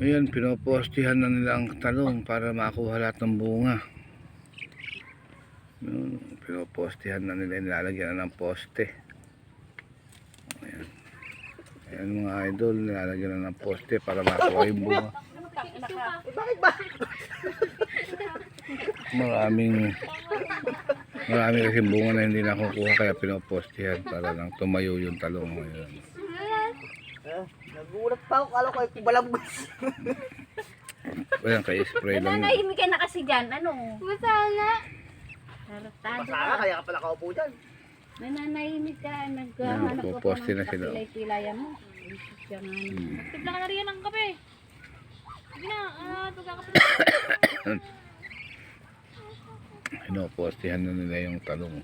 Ayan, pinopostihan na nila ang talong para makuha lahat ng bunga. Pinopostihan na nila, nilalagyan na ng poste. Ayan. Ayan mga idol, nilalagyan na ng poste para makuha yung bunga. Marami kasi bunga na hindi nakukuha, kaya pinopostihan para lang tumayo yung talong. Ayan. Nagulat pa ako, kala ko ay kubalambos. Ayan, kaya spray lang yun. Nananahimik ka na kasi dyan, ano? Masana. Tartado Masaka, ka. kaya ka pala kaupo dyan. Nananahimik ka, Ayan, naghahanap ka pa puposte na ng sila. kapilay-pilayan mo. Tipla ka na riyan ng kape. Sige na, pagkakape. Pinopostihan na nila yung talong.